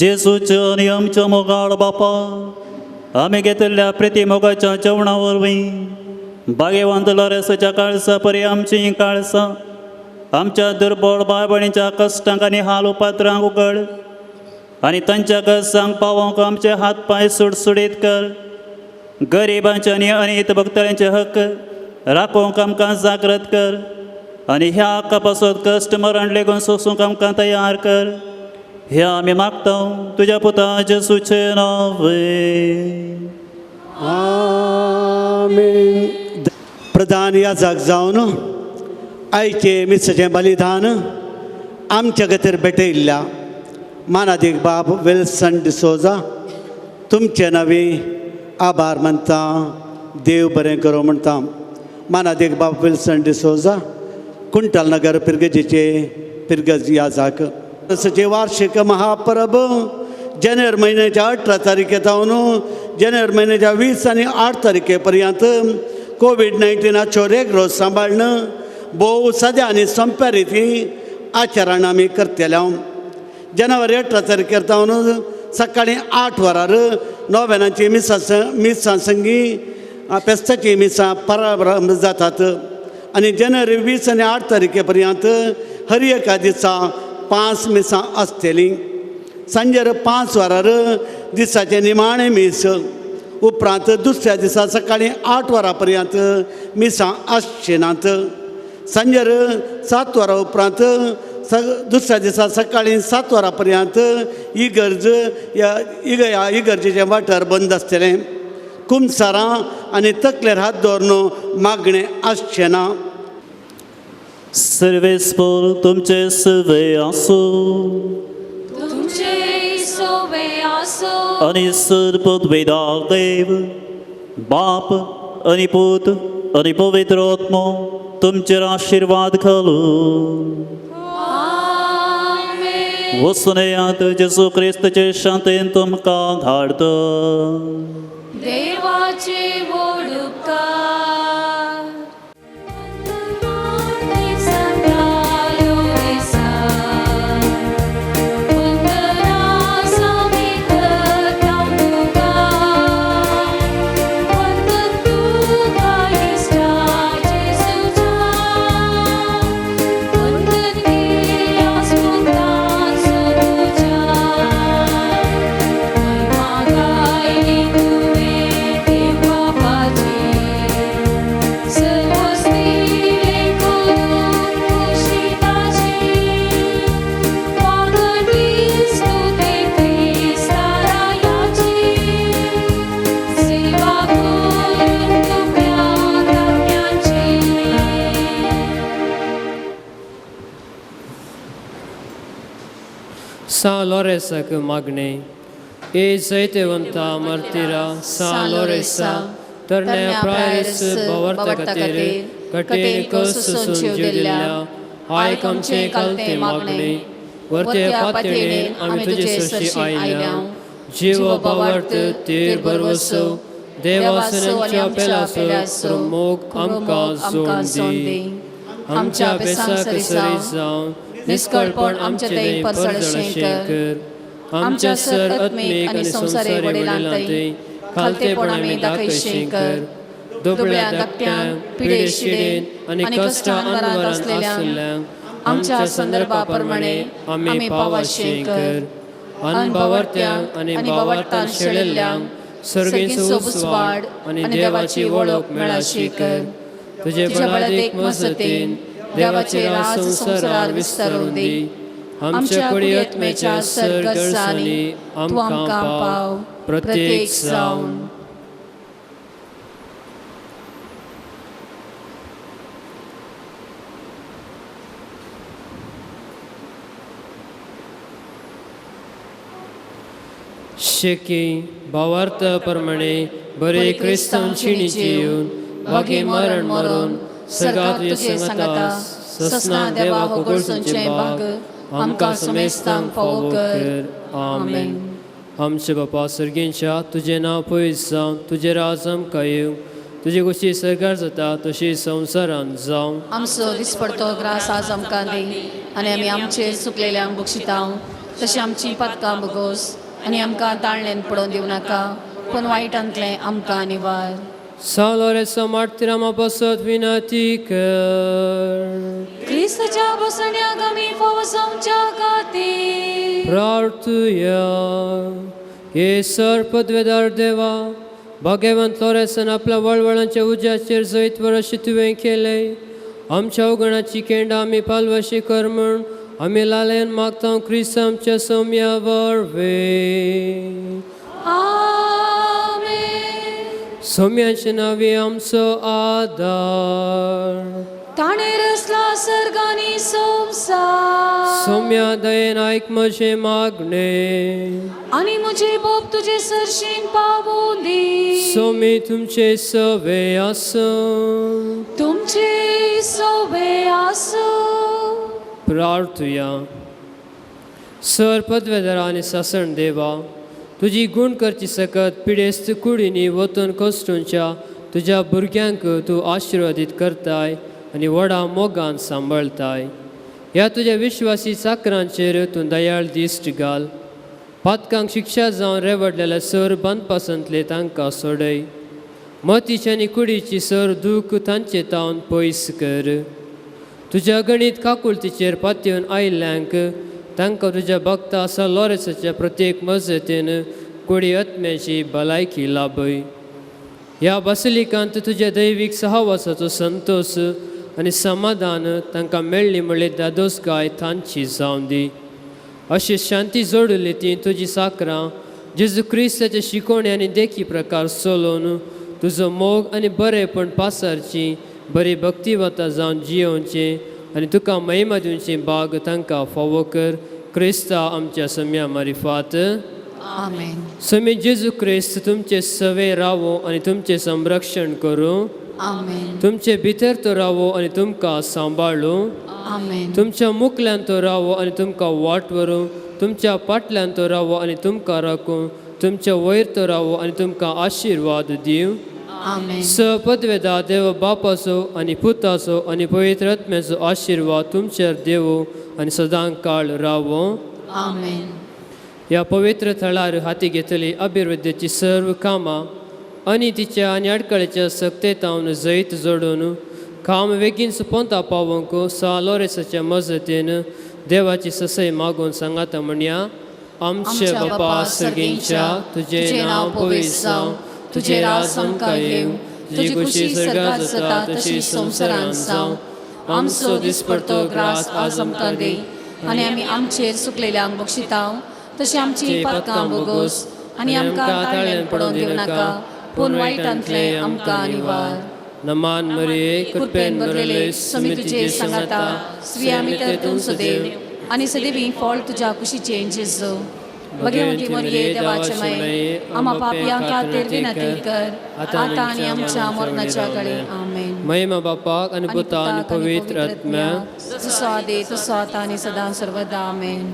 जेजूच्या आणि आमच्या मोगाळ बापा आम्ही घेतलेल्या प्रतिमोगाच्या जेवणावर बागेवान रसाच्या काळसा परी आमची काळसा आमच्या दुर्बळ बाय भयणीच्या कश्टांक आनी हाल उपात्रांक उगड आनी तांच्या गरजांक पावोवंक आमचे हात पांय सुडसुडीत कर. गरिबांचे आनी अनित भक्तांचे हक्क राखोवंक आमकां जागृत कर आनी ह्या हक्का पासून कश्ट मरण लेगून सोसूंक आमकां तयार कर. हे आमी मागता तुज्या पुता जेजूचे नांवे. आमीन. प्रधान याजक जावन आयचे मिसाचें बलिदान आमच्या खातीर भेटयल्ल्या मानादीक बाब विल्सन डिसोजा तुमचे नवी आभार मानता. देव बरें करो म्हणटा. मानादीक बाब विल्सन डिसोजा कुंटल नगर पिर्गजीचे पिर्गज याजक. सचे वार्षिक महापर्व जानेर म्हयन्याच्या 18 तारखेतावन जानेर म्हयन्याच्या 20 आनी 8 तारखेपर्यंत कोविड-19 रेगरो सांबाळणं भोव साद्या आनी सोंप्या रिती आचरण आमी करतले. जानेवारी 18 तारखेतावन सकाळीं 8 वरार नोवेनाची मिसां संगी पेस्ताची मिसां प्रारंभ जातात आनी जानेवारी 20 आनी 8 तारखेपर्यंत हर एका दिसा 5 मिसां आसतलीं. सांजेर 5 वरार दिसाचे निमाणे मीस उपरांत दुसऱ्या दिसा सकाळीं 8 वरां पर्यंत मिसां आसचे नात. सांजेर 7 वरां उपरांत दुसऱ्या दिसा सकाळीं 7 वरां पर्यंत इगर्ज ह्या इगर्जेचें वाठार बंद आसतलें. कुमसारां आनी तकलेर हात दवरून मागणें आसचें ना. सर्वेस्पर तुमचे सवे आसो तुमचे सोवे आसो आणि सर्वपद वेदाक देव बाप आणि पूत आणि पवित्र आत्मा तुमचेर आशीर्वाद घालो. आमेन. वसुनेयांत जेजू क्रिस्ताचे शांतेन तुमकां धाडता. देवाचे व्हड उपकार. San Lorenzo magne, e zaitevanta martira San Lorenzo, ternia praeris bavarta katire, katini kosusun judilya, aikamche kalte magne, varte patine ami tuje sarshi ailya, jiva bavart tir barvaso, devasanancha pelaso, promok amka zondi, amcha besak sari zaun, निष्कळपण आमचे दै परसळशेंकर आमच्या सर आत्मीक आनी संसारी वडिलांतय खालतेपण आमी दाखयशेंकर दुबळ्या धाकट्यांक पिडे शिडेन आनी कश्टां अनवरांत आसलेल्यांक आमच्या संदर्भा प्रमाणे आमी पावशेंकर अनभावार्थ्यांक आनी भावार्थान शेळिल्ल्यांक सर्गेचो उसवाड आनी देवाची वळख मेळाशेंकर तुजे बळादेक मजतीन देवाचे राज संसारार विस्तारून दी आमच्या कुडी आत्मेच्या सर्गसांनी आमकां पाव प्रत्येक जावन शेकी भावार्थ प्रमाणे बरे क्रिस्तांव शिणीचे येवन वागे मरण मरून सर्गात संगता ससना देवा होगळसूंचे भाग आमकां समेस्तांक फावो कर. आमेन. आमचे बापा सर्गेंच्या तुझे नांव पयस जावं तुझे राज आमकां येवं तुजी कशी सरकार जाता तशी संवसारांत जावं. आमचो दिसपडतो ग्रास आज आमकां दी आनी आमी आमचे चुकलेल्यांक बक्षितांव तशी आमची पदकां बगोस आनी आमकां ताळणेन पडोवन दिवं नाका पूण वायटांतलें आमकां निवार. Saloresa martirama pasot vinati कर. ख्रिस्ताच्या बसण्याक आमी फावस आमच्या खातीर प्रार्थुया. हे सर पदवेदार देवा, भाग्यवंत लोरेसन आपल्या वळवळांच्या उज्याचेर जैत वर्ष तुवें केले. आमच्या उगणाची केंड आमी पालवशी कर म्हूण आमी लालेन मागता ख्रिस्त आमच्या सौम्या वरवे. सौम्याचे नावे आमचो आदार. ताणे रचला सर्गांनी संवसार सौम्या दयेन ऐक म्हजे मागणे. आनी म्हजे बोब तुजे सरशीन पावूं दी. सौमी तुमचे सवे आसूं. तुमचे सोबे आसूं. प्रार्थुया. सर पदवेदार आनी सासण देवा, तुजी गुण करची सकत पिडेस्त कुडींनी वतून कोस्टूंच्या तुज्या भुरग्यांक तूं आशिर्वादीत करताय आनी व्हडा मोगान सांबाळताय. ह्या तुज्या विश्वासी चाकरांचेर तूं दयाळ दिश्ट घाल. पातकांक शिक्षा जावन रेवडलेल्या सर बांदपासंतले तांकां सोडय. मतीची आनी कुडीची सर दूख तांचे तावन पयस कर. तुज्या गणीत काकुळतीचेर पातयेवन आयिल्ल्यांक तांकां तुज्या भक्ता सा लॉरेसाच्या प्रत्येक मजतीन कुडी आत्म्याची भलायकी लाभय. ह्या बसलिकांत तुज्या दैवीक सहवासाचो संतोष आनी समाधान तांकां मेळ्ळी म्हणले दादोसगाय तांची जावं दी. अशी शांती जोडली ती तुजी साकरां जेजू क्रिस्ताच्या शिकोवणी आनी देखी प्रकार चलोवन तुजो मोग आनी बरेपण पासारची बरी भक्तिवता जावन जियोवचें आनी तुका महिमा दिवची बाग तांकां फावो कर. क्रिस्ता आमच्या सम्या मारिफात. आमेन. समी जेजू क्रिस्त तुमचे सवे रावो आनी तुमचे संरक्षण करूं. आमेन. तुमचे भितर तो रावो आनी तुमकां सांबाळूं. आमेन. तुमच्या मुखल्यान तो रावो आनी तुमकां वाट व्हरूं. तुमच्या फाटल्यान तो रावो आनी तुमकां राखूं. तुमच्या वयर तो रावो आनी तुमकां आशिर्वाद दिवं. आमेन. सपदवेदा देव बापाचो आनी पुताचो आनी पवित्र आत्म्याचो आशिर्वाद तुमचेर देवो आनी सदां काळ रावो. आमेन. ह्या पवित्र थळार हाती घेतली अभिवृद्धीची सर्व कामां आनी तिच्या आनी आडकळेच्या सक्तेतावन जैत जोडून काम बेगीन सुपोंता पावोंक सा लॉरेसाच्या मजतीन देवाची ससय मागून सांगाता म्हणया. आमचे बापा सर्गींच्या तुझे नांव पवित्र जावं. तुझे राज आमकां येवं. तुजी खुशी स्वर्गांत जाता तशी संवसारांत जावं. आमचो दिसपडतो ग्रास आज आमकां दी आनी आमी आमचेर सुकलेल्यांक बक्षितांव तशी आमची पदकां बगोस आनी आमकां ताळणेन पडोवन दिवं नाका पूण वायटांतलें आमकां निवार. नमान मरिये कृपेन भरलेले समी तुजे सांगाता स्त्रिया भितर तूं सदैव आनी सदैवी फळ तुज्या कुशीचें जेजू. भगवंती मरिये देवाचे माये आम्हा पापयांक खातीर विनंती कर आता आनी आमच्या मरणाच्या काळी. आमेन. महिमा बापाक आनी पुता आनी पवित्र आत्म्या जसो आदी तसो आता आनी सदां सर्वदा. आमेन.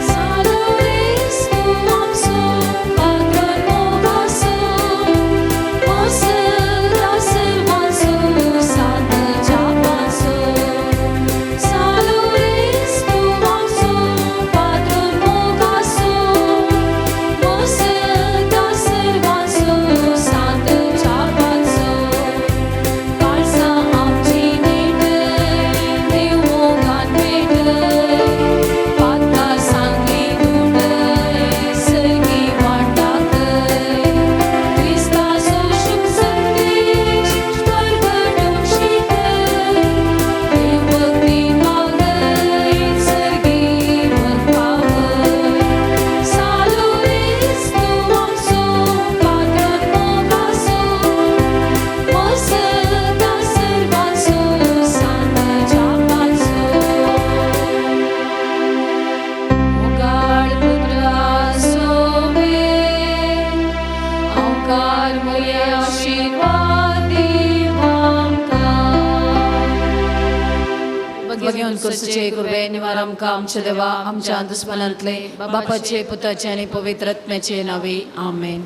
Salores tu amso आशीर्वाद दीव आमकां. घेऊन कुर्सीचे कुरबे निवार आमकां आमचे देवा आमच्या दुस्मनांतले बापाचे पुताचे आणि पवित्र आत्म्याचे नावे आमेन.